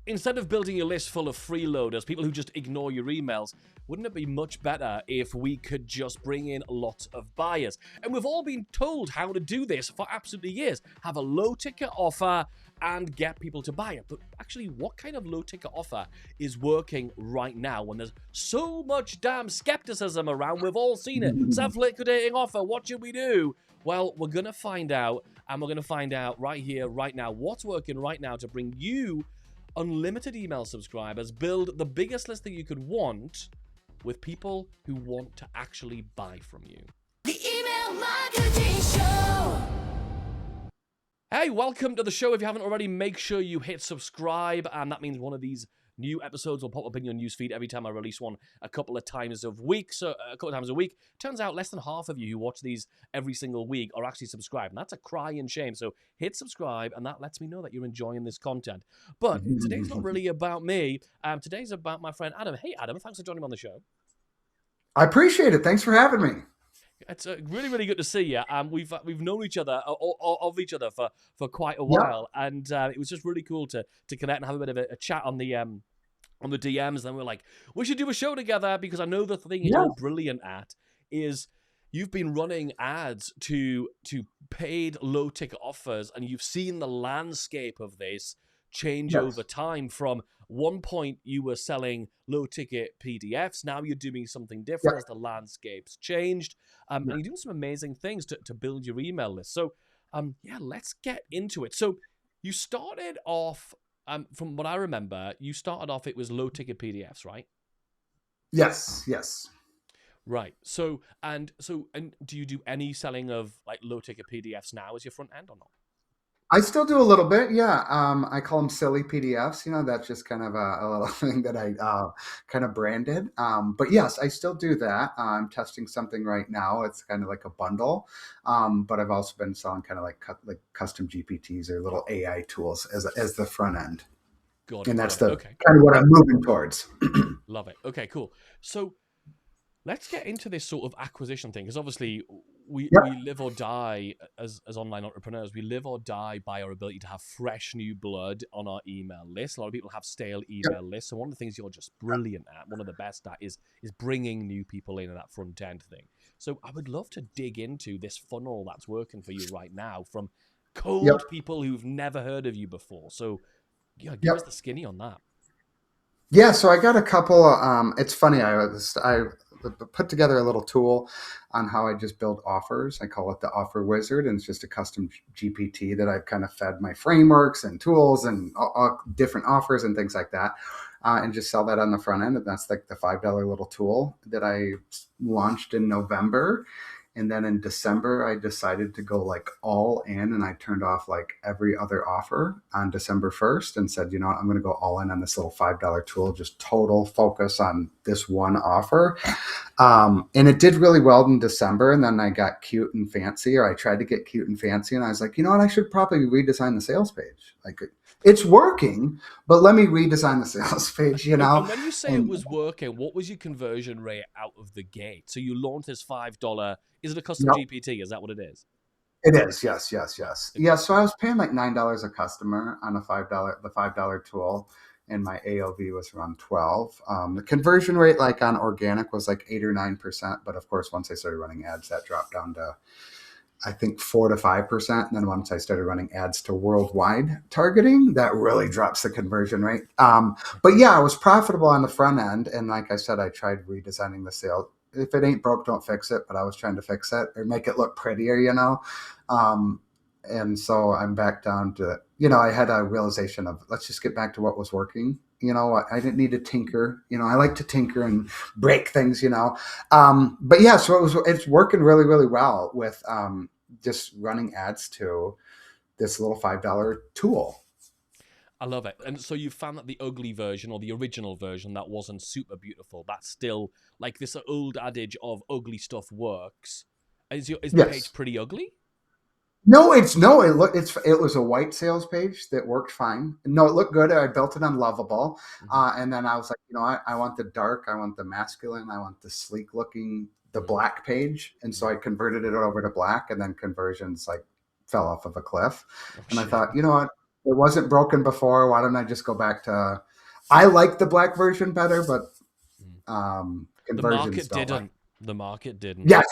instead of building a list full of freeloaders, people who just ignore your emails, wouldn't it be much better if we could just bring in lots of buyers? And we've all been told how to do this for absolutely years. Have a low-ticket offer and get people to buy it. But actually, what kind of low-ticket offer is working right now when there's so much damn skepticism around? We've all seen it. Self-liquidating offer, what should we do? Well, we're going to find out, and we're going to find out right here, right now, what's working right now to bring you unlimited email subscribers, build the biggest list that you could want with people who want to actually buy from you. The Email Marketing Show. Hey, welcome to the show. If you haven't already, make sure you hit subscribe, and that means one of these new episodes will pop up in your newsfeed every time I release one a couple of times a week. Turns out less than half of you who watch these every single week are actually subscribed, and that's a crying shame. So hit subscribe, and that lets me know that you're enjoying this content. But today's not really about me. Today's about my friend Adam. Hey, Adam, thanks for joining me on the show. I appreciate it. Thanks for having me. It's really, really good to see you. We've known each other of each other for quite a while, and it was just really cool to connect and have a bit of a chat on the DMs. Then we're like, we should do a show together, because I know the thing you're brilliant at is you've been running ads to paid low ticket offers, and you've seen the landscape of this change over time. From one point you were selling low ticket PDFs, now you're doing something different as the landscape's changed, and you're doing some amazing things to build your email list. So let's get into it. So you started off, from what I remember, it was low ticket PDFs, right? Yes. Right. So do you do any selling of like low ticket PDFs now as your front end or not? I still do a little bit. Yeah. I call them silly PDFs. That's just kind of a little thing that I kind of branded. But yes, I still do that. I'm testing something right now. It's kind of like a bundle. But I've also been selling kind of like custom GPTs or little AI tools as the front end. And that's kind of what I'm moving towards. Love it. Okay, cool. So let's get into this sort of acquisition thing, because obviously we live or die as online entrepreneurs. We live or die by our ability to have fresh new blood on our email list. A lot of people have stale email lists. So one of the things you're just brilliant at, one of the best at, is bringing new people in at that front end thing. So I would love to dig into this funnel that's working for you right now from cold people who've never heard of you before. So give us the skinny on that. Yeah, so I got a couple. It's funny. I put together a little tool on how I just build offers. I call it the Offer Wizard, and it's just a custom GPT that I've kind of fed my frameworks and tools and all different offers and things like that, and just sell that on the front end. And that's like the $5 little tool that I launched in November. And then in December, I decided to go like all in, and I turned off like every other offer on December 1st and said, you know what, I'm going to go all in on this little $5 tool, just total focus on this one offer. And it did really well in December. And then I got cute and fancy, or I tried to get cute and fancy. And I was like, you know what, I should probably redesign the sales page. Like, it's working, but let me redesign the sales page, And when you say it was working, what was your conversion rate out of the gate? So you launched this $5. Is it a custom GPT? Is that what it is? It is. Yes. Yeah. So I was paying like $9 a customer on the $5 tool, and my AOV was around 12. The conversion rate, like on organic, was like 8 or 9%. But of course, once I started running ads, that dropped down to, I think, 4 to 5%. And then once I started running ads to worldwide targeting, that really drops the conversion rate. But yeah, I was profitable on the front end. And like I said, I tried redesigning the sale. If it ain't broke, don't fix it. But I was trying to fix it or make it look prettier, And so I'm back down to, I had a realization of, let's just get back to what was working. I didn't need to tinker. I like to tinker and break things, But yeah, so it's working really, really well with just running ads to this little $5 tool. I love it. And so you found that the ugly version, or the original version that wasn't super beautiful, that's still like this old adage of ugly stuff works. Is the page pretty ugly? No, it was a white sales page that worked fine. No, it looked good. I built it on Lovable. And then I was like, I want the dark, I want the masculine, I want the sleek looking, the black page. And so I converted it over to black, and then conversions like fell off of a cliff. And I thought, you know what? It wasn't broken before. Why don't I just go back to? I like the black version better, but Mm. The conversions market don't like. didn't. The market didn't. Yes,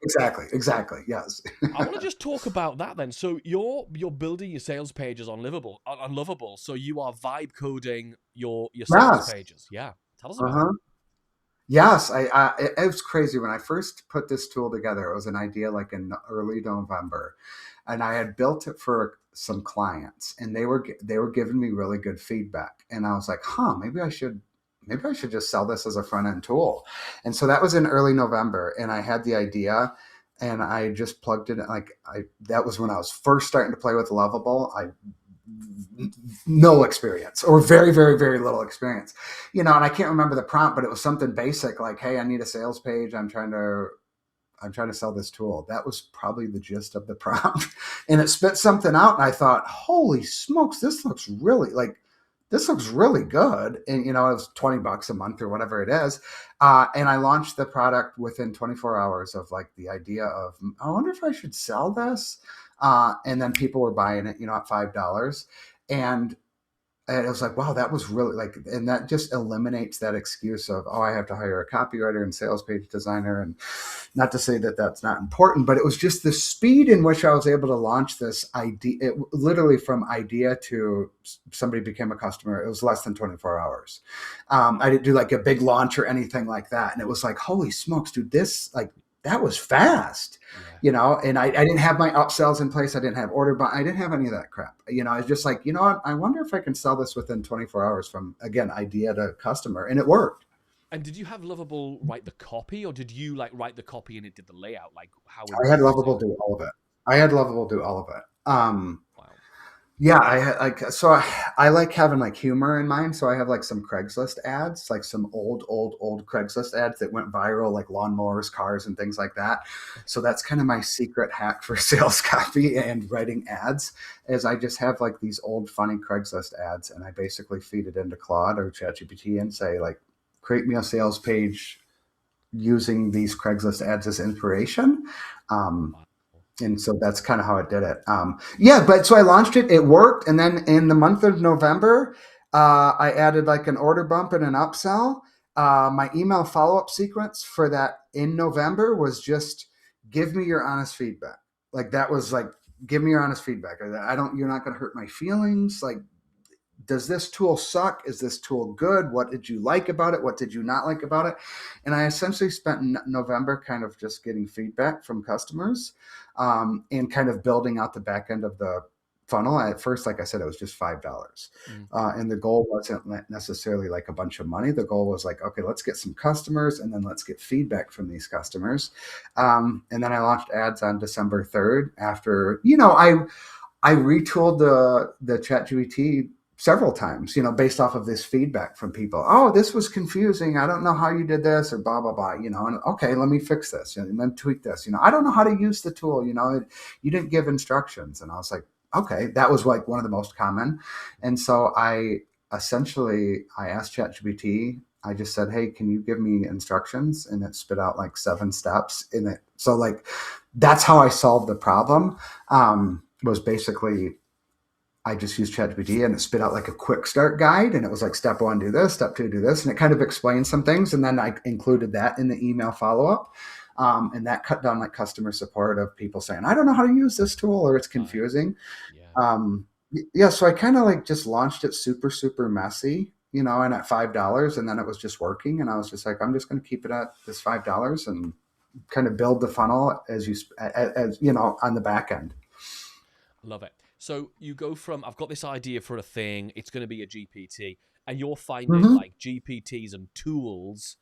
exactly. Yes. I want to just talk about that then. So you're building your sales pages on Livable, on Lovable. So you are vibe coding your sales Yes. pages. Yeah. Tell us Uh about huh. Yes, it was crazy when I first put this tool together. It was an idea like in early November, and I had built it for some clients, and they were giving me really good feedback, and I was like, huh, maybe I should just sell this as a front end tool. And so that was in early November, and I had the idea, and I just plugged it. Like that was when I was first starting to play with Lovable. I no experience or very, very, very little experience, and I can't remember the prompt, but it was something basic like, hey, I need a sales page. I'm trying to sell this tool. That was probably the gist of the prompt. And it spit something out. And I thought, holy smokes, this looks really good. And, it was $20 a month or whatever it is. And I launched the product within 24 hours of like the idea of, I wonder if I should sell this. And then people were buying it, at $5. And it was like, wow, that was really like, and that just eliminates that excuse of, oh, I have to hire a copywriter and sales page designer. And not to say that that's not important, but it was just the speed in which I was able to launch this idea. It literally from idea to somebody became a customer. It was less than 24 hours. I didn't do like a big launch or anything like that. And it was like, holy smokes, dude, that was fast. And I didn't have my upsells in place. I didn't have I didn't have any of that crap. I was just like, what? I wonder if I can sell this within 24 hours from, again, idea to customer. And it worked. And did you have Lovable write the copy, or did you like write the copy and it did the layout? Like how were I you had using? Lovable do all of it. I had Lovable do all of it. Wow. Yeah, I had like, so I like having like humor in mind. So I have like some Craigslist ads, like some old Craigslist ads that went viral, like lawnmowers, cars, and things like that. So that's kind of my secret hack for sales copy and writing ads, is I just have like these old funny Craigslist ads, and I basically feed it into Claude or ChatGPT and say like, create me a sales page using these Craigslist ads as inspiration. Um, Wow. and so that's kind of how it did it. Yeah, but so I launched it. It worked, and then in the month of November, I added like an order bump and an upsell. My email follow up sequence for that in November was just give me your honest feedback. Like that was like, give me your honest feedback. You're not going to hurt my feelings. Like, does this tool suck? Is this tool good? What did you like about it? What did you not like about it? And I essentially spent November kind of just getting feedback from customers, and kind of building out the back end of the funnel. At first, like I said, it was just $5. Mm. And the goal wasn't necessarily like a bunch of money. The goal was like, okay, let's get some customers, and then let's get feedback from these customers. And then I launched ads on December 3rd after, I retooled the ChatGPT several times, based off of this feedback from people. Oh, this was confusing. I don't know how you did this, or blah, blah, blah, and okay, let me fix this, and then tweak this. I don't know how to use the tool. You didn't give instructions. And I was like, okay, that was like one of the most common. And so I asked ChatGPT, I just said, hey, can you give me instructions? And it spit out like 7 steps in it. So like, that's how I solved the problem. Was basically, I just used ChatGPT and it spit out like a quick start guide. And it was like, step 1, do this, step 2, do this. And it kind of explained some things. And then I included that in the email follow-up. And that cut down like customer support of people saying, I don't know how to use this tool, or it's confusing. Yeah. Yeah. So I kind of like just launched it super, super messy, and at $5, and then it was just working. And I was just like, I'm just going to keep it at this $5 and kind of build the funnel as on the back end. Love it. So you go from, I've got this idea for a thing, it's going to be a GPT, and you're finding Mm-hmm. like GPTs and tools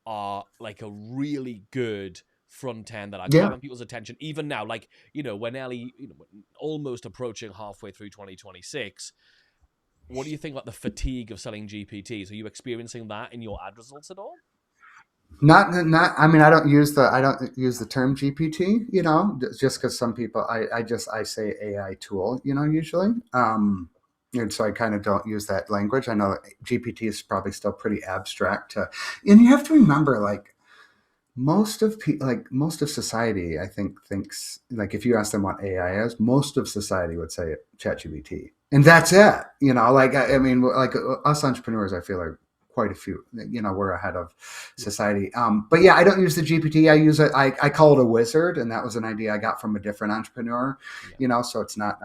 are like a really good front end that are Yeah. grabbing people's attention. Even now, like, we're nearly, almost approaching halfway through 2026. What do you think about the fatigue of selling GPTs? Are you experiencing that in your ad results at all? Not. I mean, I don't use the term GPT. Just because some people, I say AI tool. Usually. And so I kind of don't use that language. I know that GPT is probably still pretty abstract. And you have to remember, like, most of society, I think, thinks, like, if you ask them what AI is, most of society would say ChatGPT, and that's it. Like, I mean, like, us entrepreneurs, I feel like quite a few. We're ahead of Yeah. society. But yeah, I don't use the GPT. I use it. I call it a wizard, and that was an idea I got from a different entrepreneur. Yeah. So it's not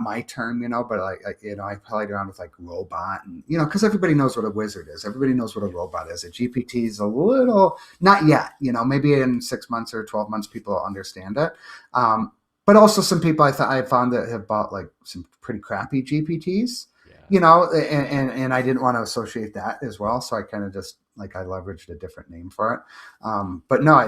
my term. But I played around with like robot, and because everybody knows what a wizard is. Everybody knows what a robot is. A GPT is a little not yet. Maybe in 6 months or 12 months, people will understand it. But also some people I found that have bought like some pretty crappy GPTs, Yeah. and I didn't want to associate that as well. So I kind of just like I leveraged a different name for it. But no,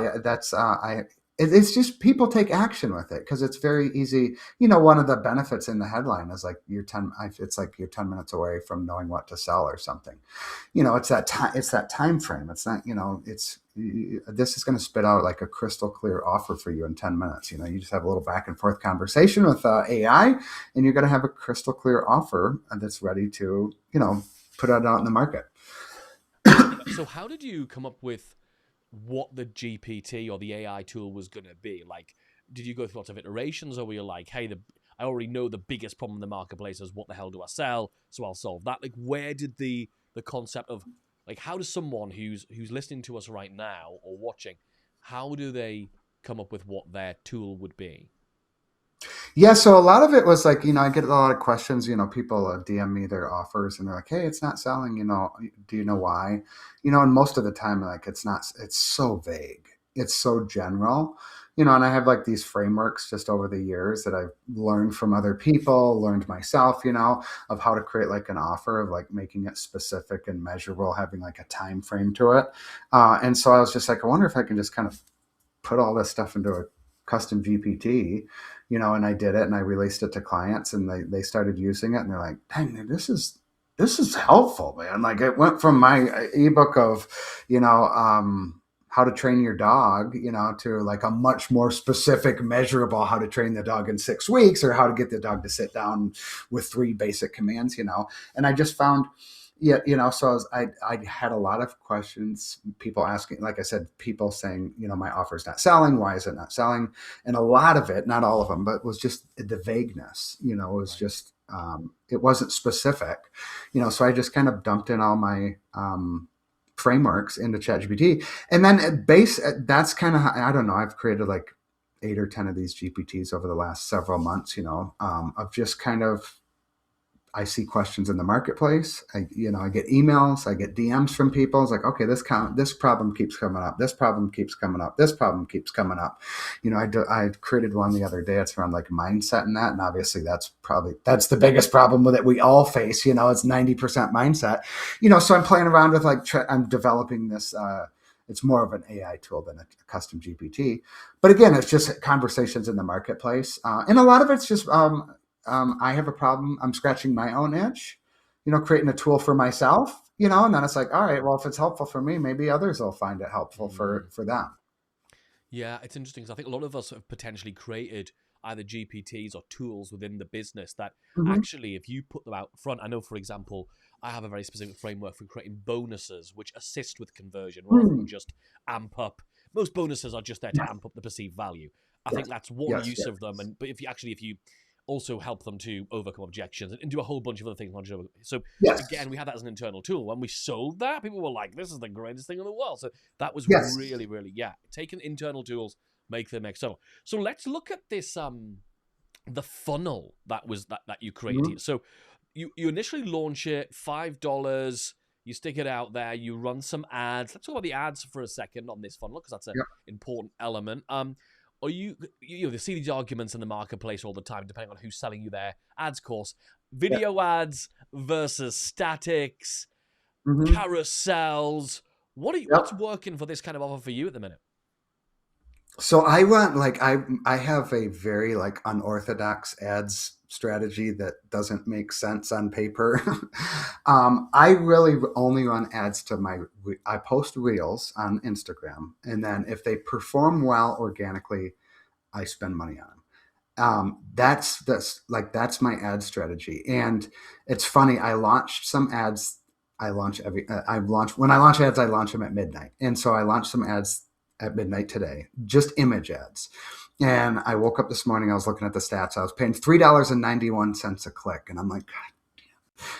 it's just people take action with it because it's very easy. One of the benefits in the headline is like it's like you're 10 minutes away from knowing what to sell or something. It's that time frame. It's not, this is going to spit out like a crystal clear offer for you in 10 minutes. You just have a little back and forth conversation with AI, and you're going to have a crystal clear offer that's ready to, put it out in the market. So how did you come up with what the GPT or the AI tool was going to be? Like, did you go through lots of iterations, or were you like, hey, I already know the biggest problem in the marketplace is what the hell do I sell, so I'll solve that? Like, where did the concept of, like, how does someone who's listening to us right now or watching, how do they come up with what their tool would be? Yeah, so a lot of it was like, I get a lot of questions, people DM me their offers and they're like, hey, it's not selling, do you know why? And most of the time, like, it's not, it's so vague. It's so general, and I have like these frameworks just over the years that I've learned from other people, learned myself, of how to create like an offer, of like making it specific and measurable, having like a time frame to it. And so I was just like, I wonder if I can just kind of put all this stuff into a custom GPT, and I did it and I released it to clients and they started using it and they're like, dang, man, this is helpful, man. Like, it went from my ebook of, how to train your dog, to like a much more specific, measurable how to train the dog in 6 weeks, or how to get the dog to sit down with 3 basic commands, and I just found, yeah, so I had a lot of questions, people asking, like I said, people saying, my offer's not selling. Why is it not selling? And a lot of it, not all of them, but was just the vagueness, it was just, it wasn't specific, so I just kind of dumped in all my, frameworks into ChatGPT. And then that's kind of, I don't know, I've created like 8 or 10 of these GPTs over the last several months, of just kind of, I see questions in the marketplace. I get emails, I get DMs from people. It's like, okay, this problem keeps coming up. This problem keeps coming up. This problem keeps coming up. I created one the other day. It's around like mindset and that. And obviously that's the biggest problem that we all face. It's 90% mindset, so I'm playing around with like, I'm developing this, it's more of an AI tool than a custom GPT. But again, it's just conversations in the marketplace. And a lot of it's just, I have a problem. I'm scratching my own itch, creating a tool for myself, and then it's like, all right, well, if it's helpful for me, maybe others will find it helpful for them. Yeah, it's interesting because I think a lot of us have potentially created either GPTs or tools within the business that Mm-hmm. actually, if you put them out front, I know, for example, I have a very specific framework for creating bonuses which assist with conversion rather than just amp up. Most bonuses are just there to Yes, amp up the perceived value. I think yes, that's one yes, use yes. of them, but if you also help them to overcome objections and do a whole bunch of other things. So Yes, again, we had that as an internal tool. When we sold that, people were like, "This is the greatest thing in the world." So that was yes. really, really, yeah, taking internal tools, make them external. So let's look at this the funnel that you created Mm-hmm. here. So you initially launch it, $5. You stick it out there. You run some ads. Let's talk about the ads for a second on this funnel because that's an Yep. important element. Or they see these arguments in the marketplace all the time, depending on who's selling you their ads course. Yep. Video ads versus statics, Mm-hmm. carousels. What's Yep. working for this kind of offer for you at the minute? So I want like I have a very like unorthodox ads strategy that doesn't make sense on paper. I really only run ads to I post reels on Instagram, and then if they perform well organically, I spend money on them. That's my ad strategy. And it's funny, I launched some ads. I launch when I launch ads, I launch them at midnight. And so I launched some ads at midnight today, just image ads. And I woke up this morning, I was looking at the stats. I was paying $3.91 a click. And I'm like,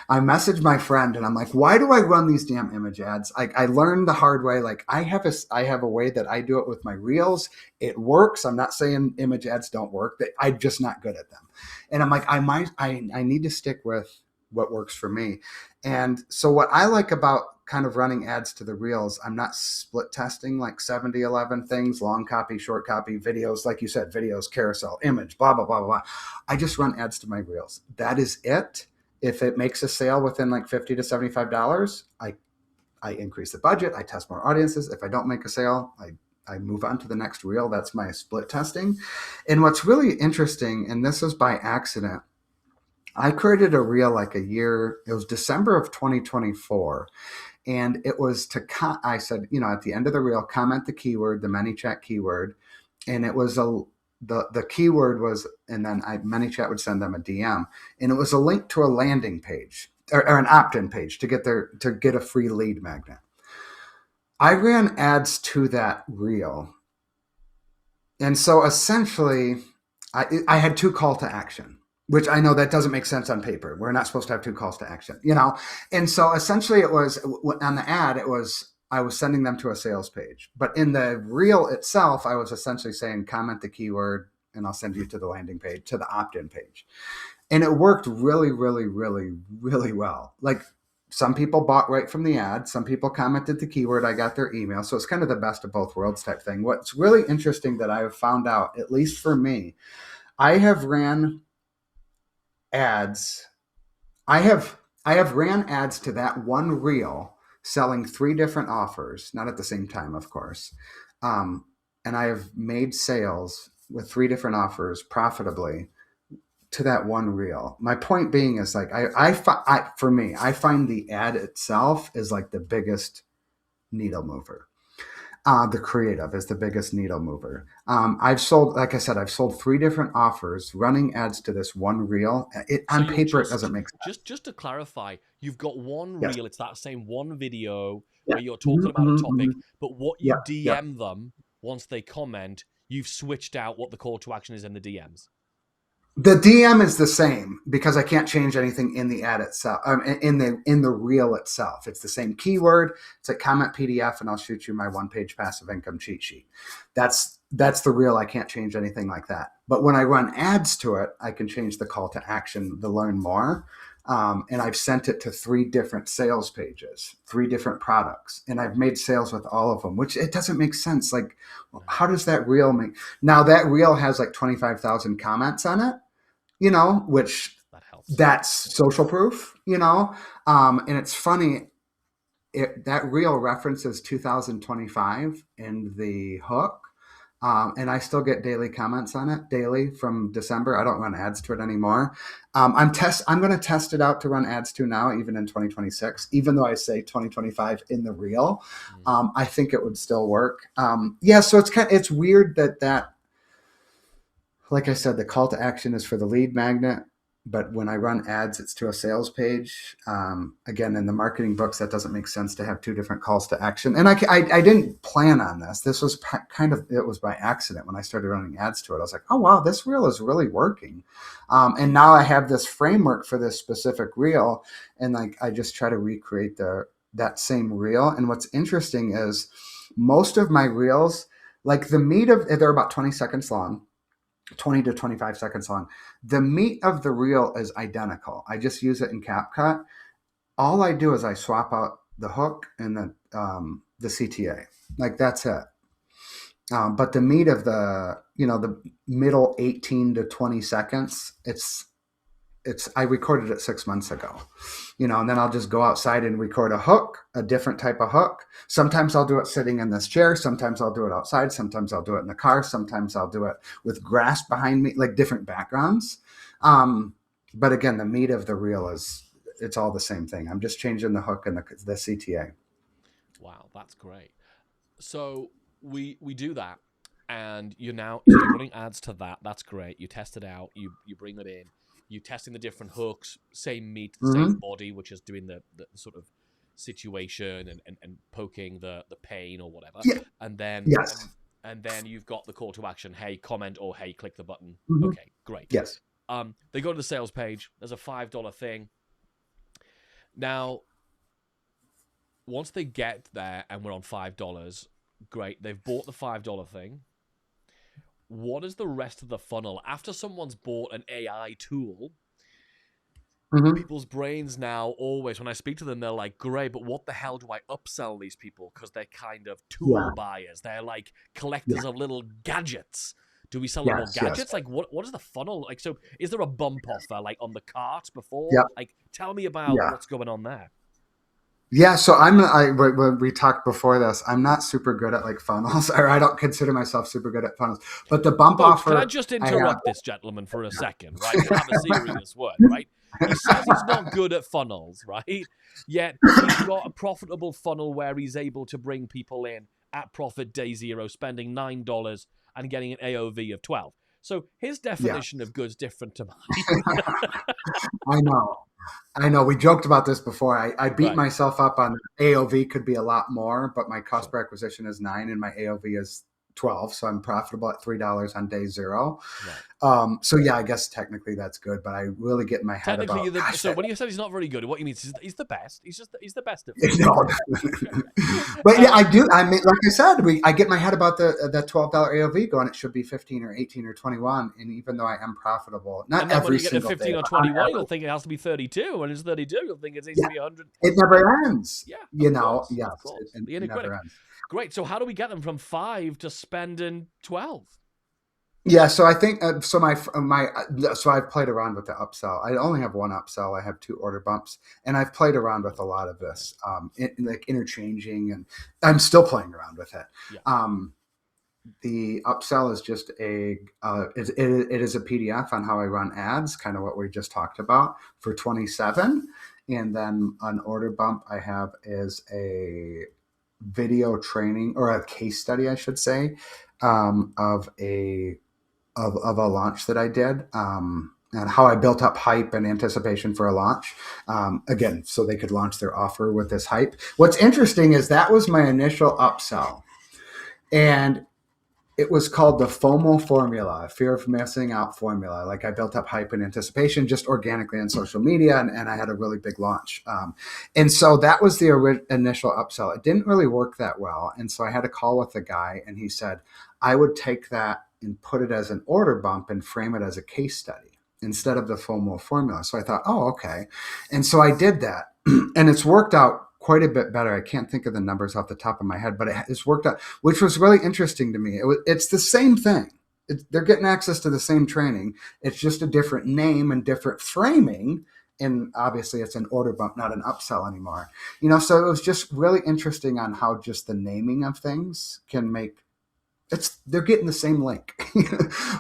I messaged my friend and I'm like, why do I run these damn image ads? I learned the hard way. Like I have a way that I do it with my reels. It works. I'm not saying image ads don't work. I'm just not good at them. And I'm like, I need to stick with what works for me. And so what I like about kind of running ads to the reels, I'm not split testing like 70-11 things, long copy, short copy, videos, like you said, videos, carousel, image, blah, blah, blah, blah. I just run ads to my reels. That is it. If it makes a sale within like $50 to $75, I increase the budget. I test more audiences. If I don't make a sale, I move on to the next reel. That's my split testing. And what's really interesting, and this is by accident, I created a reel like it was December of 2024. And it was I said, at the end of the reel, comment the keyword, the ManyChat keyword. And it was the keyword was, and then ManyChat would send them a DM. And it was a link to a landing page or an opt-in page to get a free lead magnet. I ran ads to that reel. And so essentially I had 2 call to action, which I know that doesn't make sense on paper. We're not supposed to have 2 calls to action, And so essentially it was on the ad, I was sending them to a sales page. But in the reel itself, I was essentially saying, comment the keyword and I'll send you to the landing page, to the opt-in page. And it worked really, really, really, really well. Like some people bought right from the ad. Some people commented the keyword. I got their email. So it's kind of the best of both worlds type thing. What's really interesting that I have found out, at least for me, I have ran ads. I have ran ads to that one reel selling 3 different offers, not at the same time, of course. And I have made sales with 3 different offers profitably to that one reel. My point being is like, for me, I find the ad itself is like the biggest needle mover. The creative is the biggest needle mover. I've sold 3 different offers running ads to this one reel. On paper, it doesn't make sense. Just to clarify, you've got one Yes. reel. It's that same one video Yeah. where you're talking about a topic, but what you Yeah. DM them once they comment, you've switched out what the call to action is in the DMs. The DM is the same because I can't change anything in the ad itself, in the reel itself. It's the same keyword. It's a comment PDF, and I'll shoot you my 1-page passive income cheat sheet. That's the reel. I can't change anything like that. But when I run ads to it, I can change the call to action, the learn more. And I've sent it to 3 different sales pages, 3 different products, and I've made sales with all of them, which it doesn't make sense. Like, how does that reel make? Now that reel has like 25,000 comments on it, which That helps. That's social proof, and it's funny. That reel references 2025 in the hook. And I still get daily comments on it daily from December. I don't run ads to it anymore. I'm going to test it out to run ads to now, even in 2026, even though I say 2025 in the reel. I think it would still work. So it's weird that, like I said, the call to action is for the lead magnet. But when I run ads, it's to a sales page. Again, in the marketing books, that doesn't make sense to have 2 different calls to action. And I didn't plan on this. This was it was by accident when I started running ads to it. I was like, oh, wow, this reel is really working. And now I have this framework for this specific reel. And like, I just try to recreate that same reel. And what's interesting is most of my reels, like they're about 20 seconds long. 20 to 25 seconds long. The meat of the reel is identical. I just use it in CapCut. All I do is I swap out the hook and the CTA. Like that's it. But the meat of the middle 18 to 20 seconds, I recorded it 6 months ago, and then I'll just go outside and record a hook, a different type of hook. Sometimes I'll do it sitting in this chair. Sometimes I'll do it outside. Sometimes I'll do it in the car. Sometimes I'll do it with grass behind me, like different backgrounds. But again, the meat of the reel it's all the same thing. I'm just changing the hook and the CTA. Wow, that's great. So we do that, and you're running ads to that. That's great. You test it out. You bring it in. You testing the different hooks, same meat, same body, which is doing the sort of situation and poking the pain or whatever. Yeah. And then Yes. and then you've got the call to action, hey, comment, or hey, click the button. Mhm. Okay, great. Yes. They go to the sales page. There's a $5 thing. Now, once they get there and we're on $5, great. They've bought the $5 thing. What is the rest of the funnel? After someone's bought an AI tool, Mhm. people's brains now always, when I speak to them, they're like, great, but what the hell do I upsell these people? Because they're kind of tool buyers. They're like collectors of little gadgets. Do we sell them more Yes. gadgets? Like, what is the funnel? Like, so is there a bump offer, like, on the cart before? Yep. Like, tell me about Yeah. what's going on there. Yeah, so when we talked before this, I'm not super good at like funnels, or I don't consider myself super good at funnels. But the bump Folks, offer, can I just interrupt this gentleman for a second, right? To have a serious word, right? He says he's not good at funnels, right? Yet he's got a profitable funnel where he's able to bring people in at profit day zero, spending $9 and getting an AOV of 12. So his definition of good's different to mine. I know. We joked about this before. I beat Right. myself up on AOV could be a lot more, but my cost per acquisition is 9 and my AOV is 12. So I'm profitable at $3 on day 0. Right. So yeah, I guess technically that's good, but I really get in my head Technically, about so when you said he's not very good, what you mean is he's the best. He's the best at no. But yeah, I do. I mean, like I said, I get my head about the $12 AOV going. It should be 15 or 18 or 21, and even though I am profitable, not and then every when you get to single 15 day, or but 21, you'll think it has to be 32. When it's 32, you'll think it needs to be 100. it never ends. Yeah, You of know, course, yes, of course. it The inner never critic. ends. Great. So how do we get them from 5 to spending 12? Yeah, so I think so I've played around with the upsell. I only have one upsell. I have 2 order bumps, and I've played around with a lot of this, like interchanging, and I'm still playing around with it. Yeah. The upsell is just it is a PDF on how I run ads, kind of what we just talked about, for 27, and then an order bump I have is a video training, or a case study, I should say, of a launch that I did, and how I built up hype and anticipation for a launch. Again, so they could launch their offer with this hype. What's interesting is that was my initial upsell, and it was called the FOMO formula, fear of missing out formula. Like, I built up hype and anticipation just organically on social media, and I had a really big launch. And so that was the initial upsell. It didn't really work that well. And so I had a call with the guy, and he said, I would take that and put it as an order bump and frame it as a case study instead of the FOMO formula. So I thought, oh, okay. And so I did that, and it's worked out quite a bit better. I can't think of the numbers off the top of my head, but it's worked out, which was really interesting to me. It's the same thing. They're getting access to the same training. It's just a different name and different framing. And obviously it's an order bump, not an upsell anymore. So it was just really interesting on how just the naming of things can make they're getting the same link,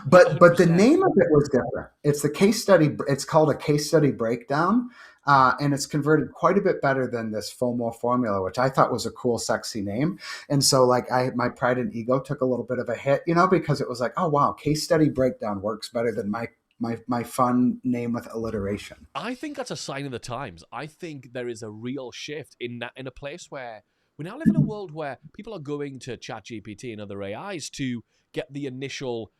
but the name of it was different. It's the case study. It's called a case study breakdown. And it's converted quite a bit better than this FOMO formula, which I thought was a cool, sexy name. And so, like, my pride and ego took a little bit of a hit, because it was like, oh wow, case study breakdown works better than my fun name with alliteration. I think that's a sign of the times. I think there is a real shift in a place where we now live in a world where people are going to ChatGPT and other AIs to get the initial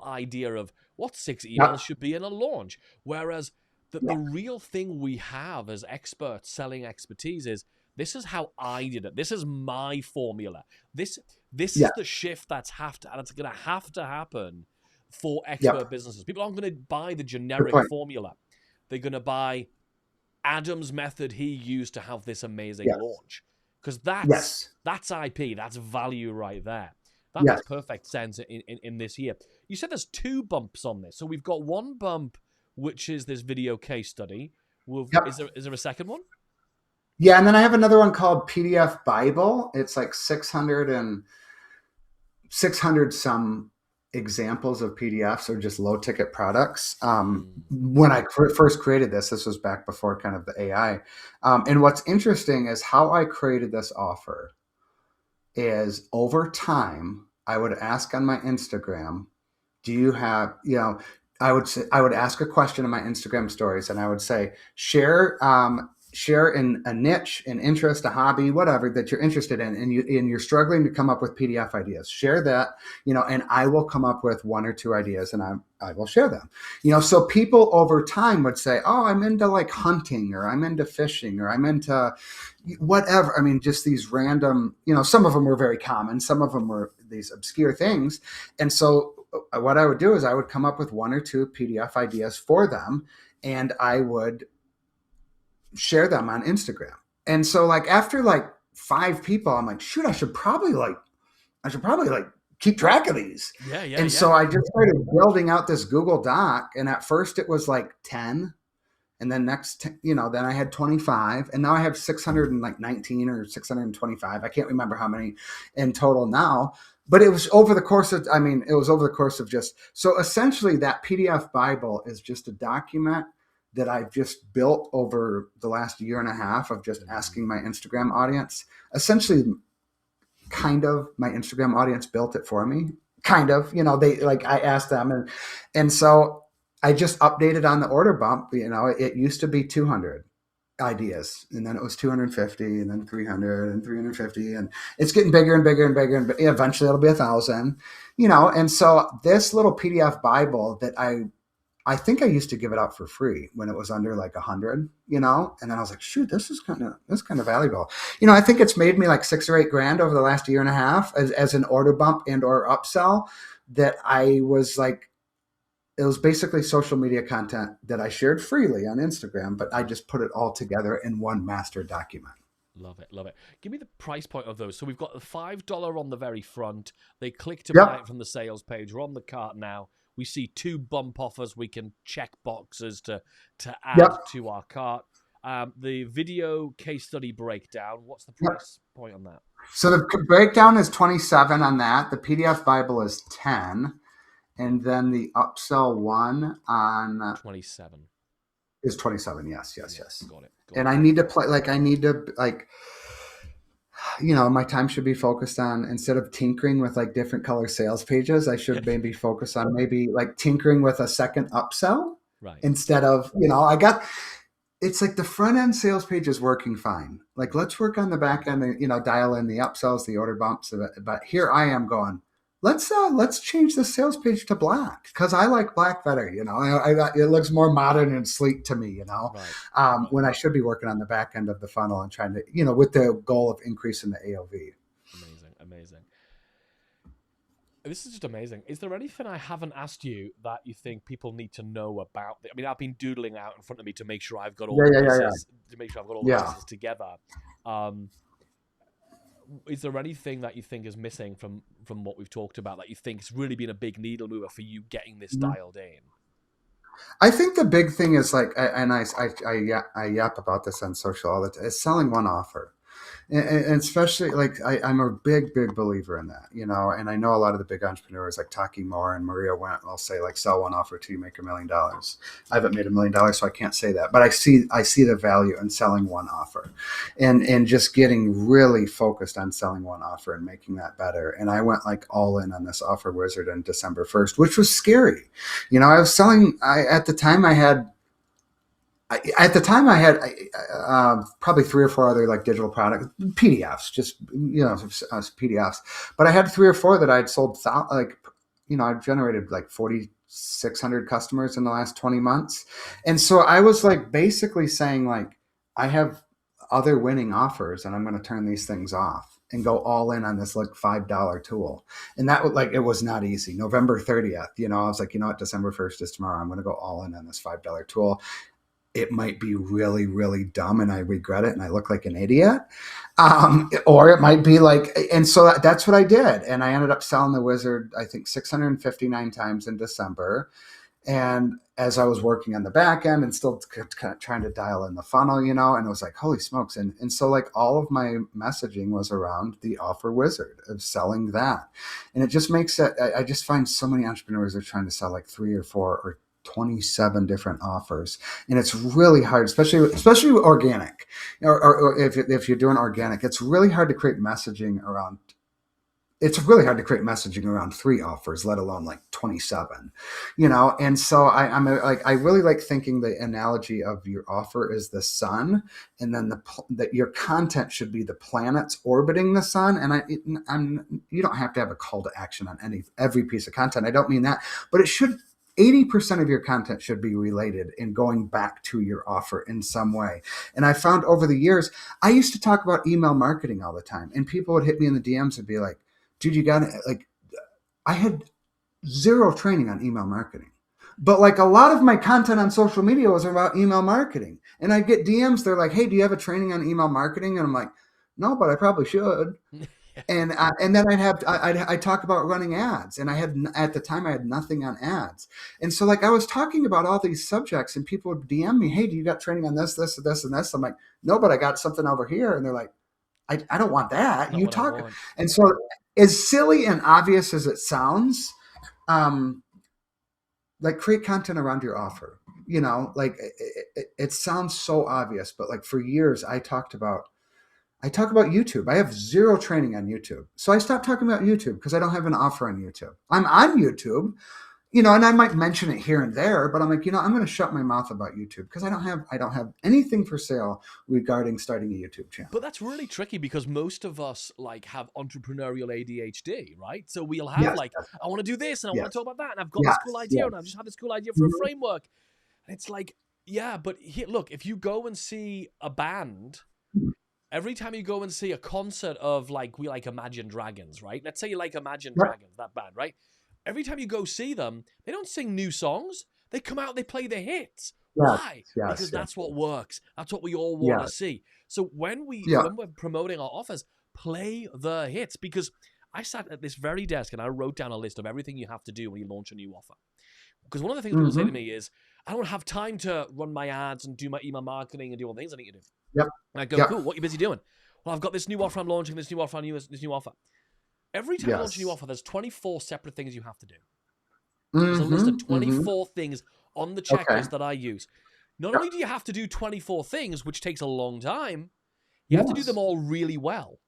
idea of what 6 emails should be in a launch, whereas the real thing we have as experts selling expertise is, this is how I did it. This is my formula. This is the shift that's going to have to happen for expert businesses. People aren't going to buy the generic formula. They're going to buy Adam's method he used to have this amazing launch, because that's IP. That's value right there. That makes perfect sense in this year. You said there's 2 bumps on this. So we've got one bump, which is this video case study. Is there a second one? Yeah, and then I have another one called PDF Bible. It's like 600 some examples of PDFs, or just low ticket products. When I first created this was back before kind of the AI. And what's interesting is how I created this offer is, over time, I would ask on my Instagram, do you have, I would ask a question in my Instagram stories, and I would say, share share in a niche, an interest, a hobby, whatever that you're interested in, and you're struggling to come up with PDF ideas. Share that, and I will come up with one or two ideas, and I will share them. So people over time would say, "Oh, I'm into like hunting, or I'm into fishing, or I'm into whatever." I mean, just these random, some of them were very common, some of them were these obscure things, and so what I would do is I would come up with one or two PDF ideas for them, and I would share them on Instagram. And so like after like 5 people, I'm like, shoot, I should probably like keep track of these. And so I just started building out this Google Doc. And at first it was like 10. And then then I had 25. And now I have 619 or 625. I can't remember how many in total now. But it was over the course of just, so essentially that PDF Bible is just a document that I've just built over the last year and a half of just asking my Instagram audience. Essentially, kind of my Instagram audience built it for me. Kind of, I asked them, and so I just updated on the order bump. It used to be 200 ideas, and then it was 250, and then 300 and 350, and it's getting bigger and bigger and bigger, and eventually it'll be 1,000. And so this little PDF Bible that I think I used to give it out for free when it was under like 100, and then I was like, shoot, this is kind of valuable. I think it's made me like $6 or $8 over the last year and a half as an order bump and or upsell that I was like, it was basically social media content that I shared freely on Instagram, but I just put it all together in one master document. Love it. Give me the price point of those. So we've got the $5 on the very front. They click to buy it from the sales page. We're on the cart now. We see 2 bump offers. We can check boxes to add to our cart. The video case study breakdown. What's the price point on that? So the breakdown is 27 on that. The PDF Bible is 10, and then the upsell one on 27 is 27. Yes. Got it. I need to play. My time should be focused on, instead of tinkering with like different color sales pages, I should maybe focus on maybe like tinkering with a second upsell, right? Instead of, it's like the front end sales page is working fine. Like let's work on the back end and, dial in the upsells, the order bumps. But here I am going, let's change the sales page to black because I like black better. It looks more modern and sleek to me. Right. When I should be working on the back end of the funnel and trying to, with the goal of increasing the AOV. Amazing. This is just amazing. Is there anything I haven't asked you that you think people need to know about? I mean, I've been doodling out in front of me to make sure I've got all the pieces, to make sure I've got all the pieces together. Is there anything that you think is missing from what we've talked about that you think has really been a big needle mover for you getting this dialed in? I think the big thing is like, and I yap about this on social all the time, is selling one offer. And especially like I'm a big believer in that, and I know a lot of the big entrepreneurs like Taki Moore and Maria Went will say like sell one offer till you make $1 million. I haven't made $1 million, so I can't say that, but I see the value in selling one offer and just getting really focused on selling one offer and making that better. And I went like all in on this offer wizard on December 1st, which was scary. I was selling, at the time I had probably 3 or 4 other like digital products, PDFs, just, PDFs. But I had 3 or 4 that I'd sold, I've generated like 4,600 customers in the last 20 months. And so I was like basically saying like, I have other winning offers and I'm going to turn these things off and go all in on this like $5 tool. And that it was not easy. November 30th, I was like, December 1st is tomorrow. I'm going to go all in on this $5 tool. It might be really, really dumb and I regret it and I look like an idiot. Or it might be like, and so that's what I did. And I ended up selling the wizard, I think 659 times in December. And as I was working on the back end and still kind of trying to dial in the funnel, and it was like, holy smokes. And so like all of my messaging was around the offer wizard of selling that. And it just makes it, I just find so many entrepreneurs are trying to sell like 3 or 4 or 27 different offers, and it's really hard, especially organic, or if you're doing organic, it's really hard to create messaging around it's really hard to create messaging around 3 offers, let alone like 27, And so I really like thinking the analogy of your offer is the sun, and then that your content should be the planets orbiting the sun. And you don't have to have a call to action on every piece of content. I don't mean that, but it should. 80% of your content should be related and going back to your offer in some way. And I found over the years, I used to talk about email marketing all the time, and people would hit me in the DMs and be like, dude, you got to I had zero training on email marketing, but like a lot of my content on social media was about email marketing. And I get DMs. They're like, hey, do you have a training on email marketing? And I'm like, no, but I probably should. And then I'd talk about running ads, and at the time I had nothing on ads. And so like I was talking about all these subjects, and people would DM me, hey, do you got training on this, and this? I'm like, no, but I got something over here. And they're like, I don't want that. Not You what I talk. want. And so as silly and obvious as it sounds, like create content around your offer, like it sounds so obvious, but like for years I talk about YouTube. I have zero training on YouTube. So I stopped talking about YouTube because I don't have an offer on YouTube. I'm on YouTube, and I might mention it here and there, but I'm like, I'm going to shut my mouth about YouTube because I don't have anything for sale regarding starting a YouTube channel. But that's really tricky because most of us like have entrepreneurial ADHD, right? So we'll have I want to do this and I want to talk about that, and I've got this cool idea and I've just had this cool idea for a framework. And it's like, yeah, but here, look, if you go and see a band, every time you go and see a concert of we like Imagine Dragons, right? Let's say you like Imagine Dragons, that band, right? Every time you go see them, they don't sing new songs. They come out, they play the hits. Why? Because that's what works. That's what we all want to see. So when we're promoting our offers, play the hits. Because I sat at this very desk and I wrote down a list of everything you have to do when you launch a new offer. Because one of the things people say to me is, I don't have time to run my ads and do my email marketing and do all the things I need to do. Yep. And I go, cool, what are you busy doing? Well, I've got this new offer I'm launching, this new offer, this new offer. Every time you launch a new offer, there's 24 separate things you have to do. There's a list of 24 things on the checklist that I use. Not only do you have to do 24 things, which takes a long time, you have to do them all really well.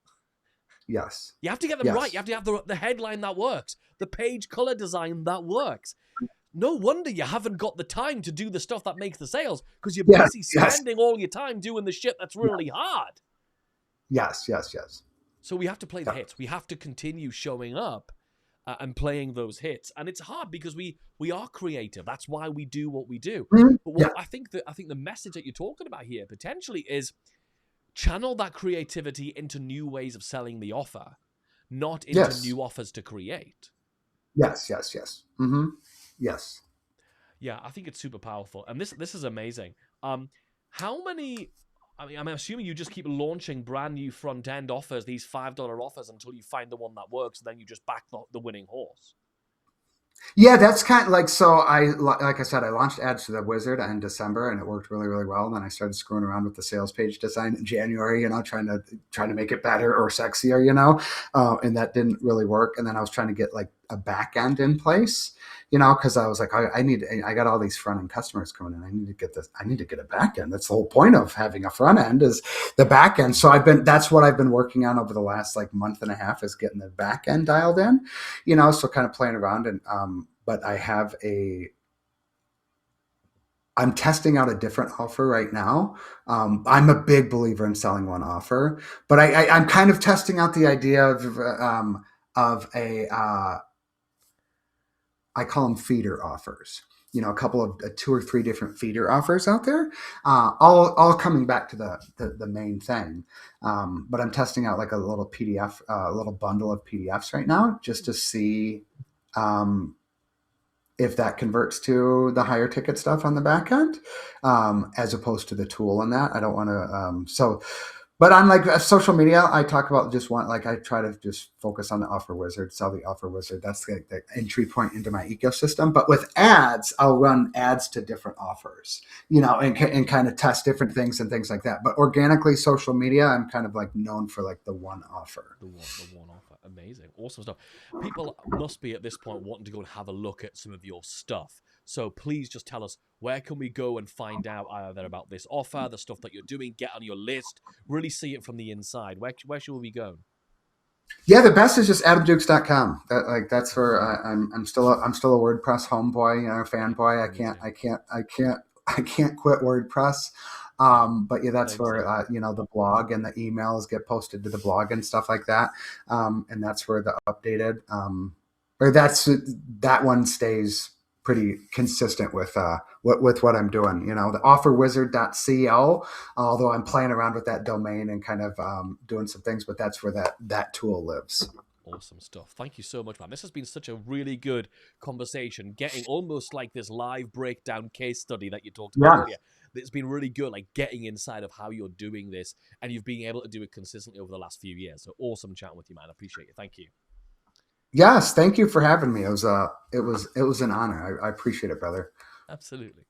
Yes. You have to get them right. You have to have the headline that works, the page color design that works. No wonder you haven't got the time to do the stuff that makes the sales because you're busy spending all your time doing the shit that's really hard. Yes. So we have to play the hits. We have to continue showing up and playing those hits. And it's hard because we are creative. That's why we do what we do. But I think the message that you're talking about here potentially is channel that creativity into new ways of selling the offer, not into new offers to create. Yes. Yes. Yeah, I think it's super powerful. And this is amazing. How many... I'm assuming you just keep launching brand new front end offers, these $5 offers, until you find the one that works, and then you just back the winning horse. Yeah, that's kind of like, so like I said, I launched ads to the wizard in December, and it worked really, really well. And then I started screwing around with the sales page design in January, trying to make it better or sexier, and that didn't really work. And then I was trying to get like a back end in place, because I was like, I got all these front end customers coming in. I need to get a back end. That's the whole point of having a front end is the back end. So that's what I've been working on over the last like month and a half is getting the back end dialed in, so kind of playing around. And, but I'm testing out a different offer right now. I'm a big believer in selling one offer, but I'm kind of testing out the idea of I call them feeder offers. A couple of 2 or 3 different feeder offers out there, all coming back to the main thing. But I'm testing out like a little PDF, a little bundle of PDFs right now, just to see if that converts to the higher ticket stuff on the back end, as opposed to the tool and that. I don't want to. But on like social media, I talk about I try to just focus on the offer wizard, sell the offer wizard. That's the entry point into my ecosystem. But with ads, I'll run ads to different offers, and kind of test different things and things like that. But organically, social media, I'm kind of like known for like the one offer. The one offer. Amazing. Awesome stuff. People must be at this point wanting to go and have a look at some of your stuff. So please just tell us, where can we go and find out either about this offer, the stuff that you're doing, get on your list, really see it from the inside. Where should we go? Yeah, the best is just adamdukes.com. That's where I'm still a WordPress homeboy, fanboy. Amazing. I can't quit WordPress. But yeah, that's Same, where same. the blog and the emails get posted to the blog and stuff like that. And that's where the updated or that one stays pretty consistent with what I'm doing. The offerwizard.co, although I'm playing around with that domain and kind of doing some things, but that's where that tool lives. Awesome stuff. Thank you so much, man. This has been such a really good conversation, getting almost like this live breakdown case study that you talked about Yeah. earlier. It's been really good, like getting inside of how you're doing this, and you've been able to do it consistently over the last few years. So awesome chatting with you, man. I appreciate you. Thank you. Yes, thank you for having me. It was an honor. I appreciate it, brother. Absolutely.